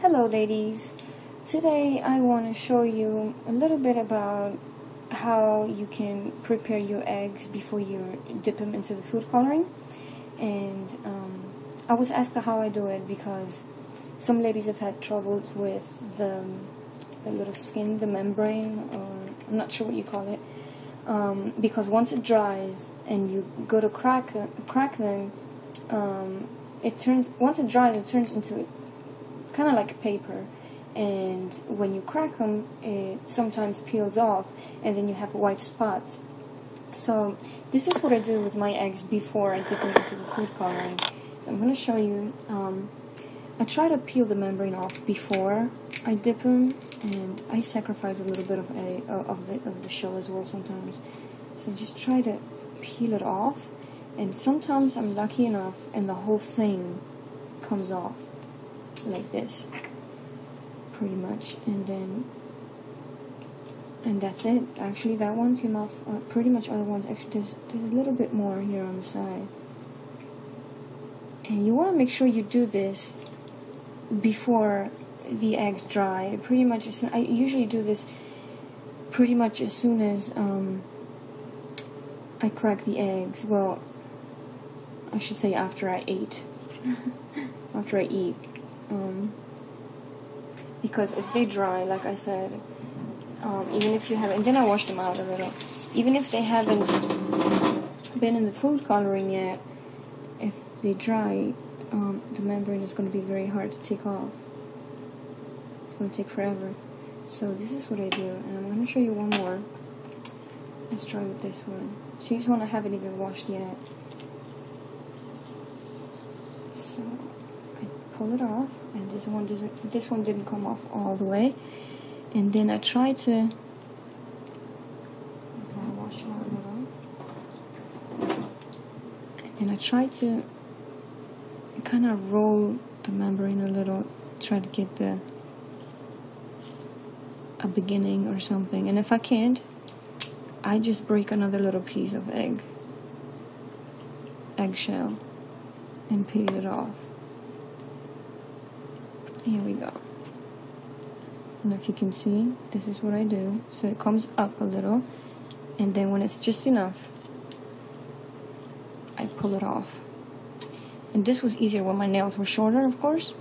Hello ladies, today I want to show you a little bit about how you can prepare your eggs before you dip them into the food coloring. And I was asked how I do it because some ladies have had troubles with the little skin, the membrane, or I'm not sure what you call it, because once it dries and you go to crack them, once it dries it turns into kind of like paper, and when you crack them it sometimes peels off and then you have white spots. So this is what I do with my eggs before I dip them into the food coloring. So I'm going to show you. I try to peel the membrane off before I dip them, and I sacrifice a little bit of the shell as well sometimes. So just try to peel it off, and sometimes I'm lucky enough and the whole thing comes off like this, pretty much, and that's it. Actually, that one came off. Pretty much other ones. Actually, there's a little bit more here on the side, and you want to make sure you do this before the eggs dry. Pretty much as soon, I usually do this pretty much as soon as I crack the eggs. Well, I should say after I ate. After I eat. Because if they dry, like I said, even if you haven't, and then I wash them out a little, even if they haven't been in the food coloring yet, if they dry, the membrane is going to be very hard to take off. It's going to take forever. So this is what I do, and I'm going to show you one more. Let's try with this one. See, this one I haven't even washed yet. So I pull it off, and this one didn't come off all the way. And then I try to wash it out a little. And then I try to kind of roll the membrane a little, try to get a beginning or something. And if I can't, I just break another little piece of eggshell and peel it off. Here we go. And if you can see, this is what I do. So it comes up a little, and then when it's just enough, I pull it off. And this was easier when my nails were shorter, of course.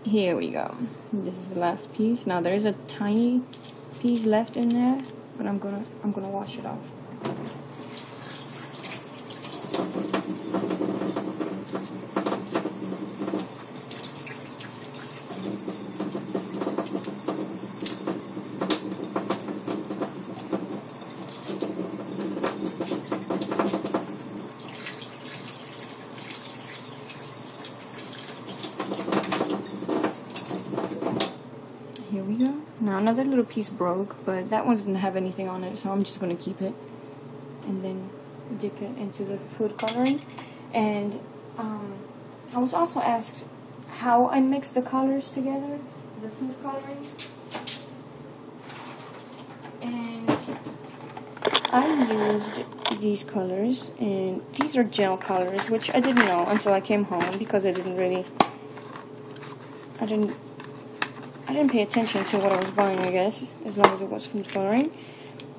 Here we go. This is the last piece. Now there is a tiny piece left in there, but I'm gonna wash it off. Here we go. Now another little piece broke, but that one didn't have anything on it, so I'm just going to keep it and then dip it into the food coloring. And I was also asked how I mix the colors together, the food coloring. And I used these colors, and these are gel colors, which I didn't know until I came home, because I didn't pay attention to what I was buying, I guess, as long as it was food coloring.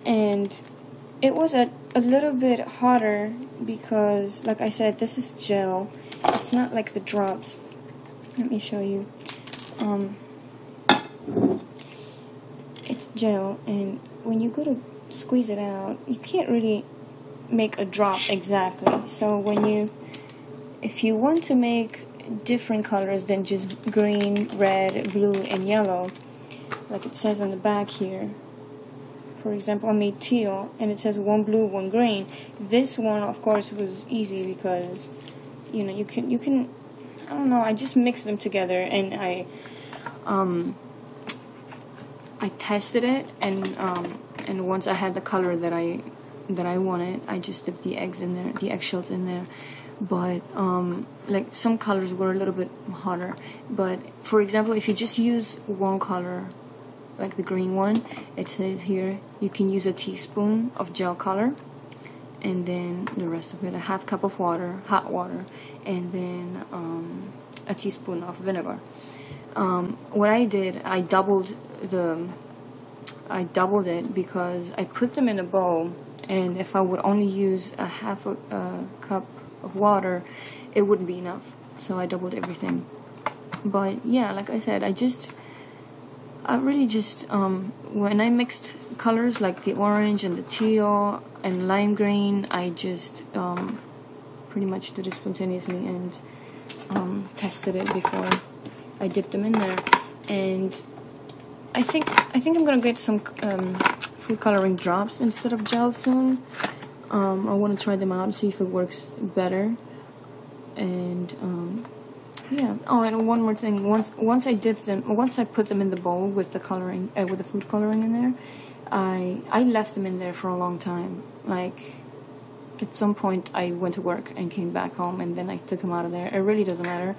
And it was a little bit hotter because, like I said, this is gel. It's not like the drops. Let me show you. It's gel, and when you go to squeeze it out, you can't really make a drop exactly. So if you want to make different colors than just green, red, blue, and yellow, like it says on the back here. For example, I made teal, and it says one blue, one green. This one, of course, was easy because you can. I don't know. I just mixed them together, and I tested it, and once I had the color that I wanted, I just dipped the eggshells in there. But like some colors were a little bit hotter. But for example, if you just use one color, like the green one, it says here you can use a teaspoon of gel color, and then the rest of it, a half cup of water, hot water, and then a teaspoon of vinegar. What I did, I doubled it because I put them in a bowl, and if I would only use a half a cup of water, it wouldn't be enough. So I doubled everything. But yeah, like I said, I really just when I mixed colors like the orange and the teal and lime green, I just pretty much did it spontaneously and tested it before I dipped them in there. And I think I'm gonna get some food coloring drops instead of gel soon. I want to try them out and see if it works better. And yeah. Oh, and one more thing. Once I put them in the bowl with the coloring, with the food coloring in there, I left them in there for a long time. Like, at some point, I went to work and came back home, and then I took them out of there. It really doesn't matter.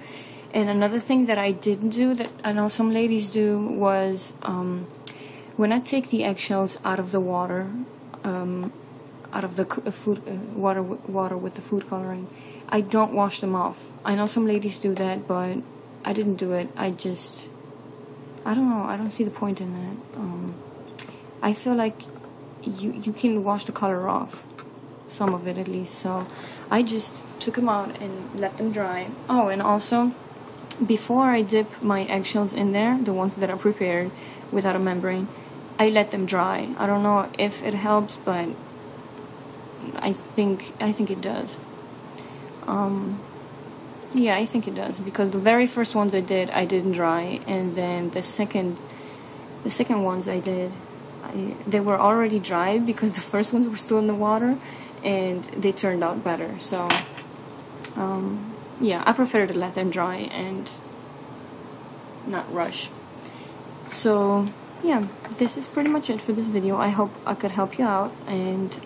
And another thing that I didn't do that I know some ladies do was when I take the eggshells out of the water, out of the water with the food coloring, I don't wash them off. I know some ladies do that, but I didn't do it. I don't know. I don't see the point in that. I feel like you can wash the color off, some of it at least. So I just took them out and let them dry. Oh, and also, before I dip my eggshells in there, the ones that are prepared without a membrane, I let them dry. I don't know if it helps, but I think it does. Yeah, I think it does, because the very first ones I didn't dry, and then the second ones they were already dried because the first ones were still in the water, and they turned out better. So yeah, I prefer to let them dry and not rush. So yeah, this is pretty much it for this video. I hope I could help you out, and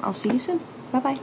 I'll see you soon. Bye bye.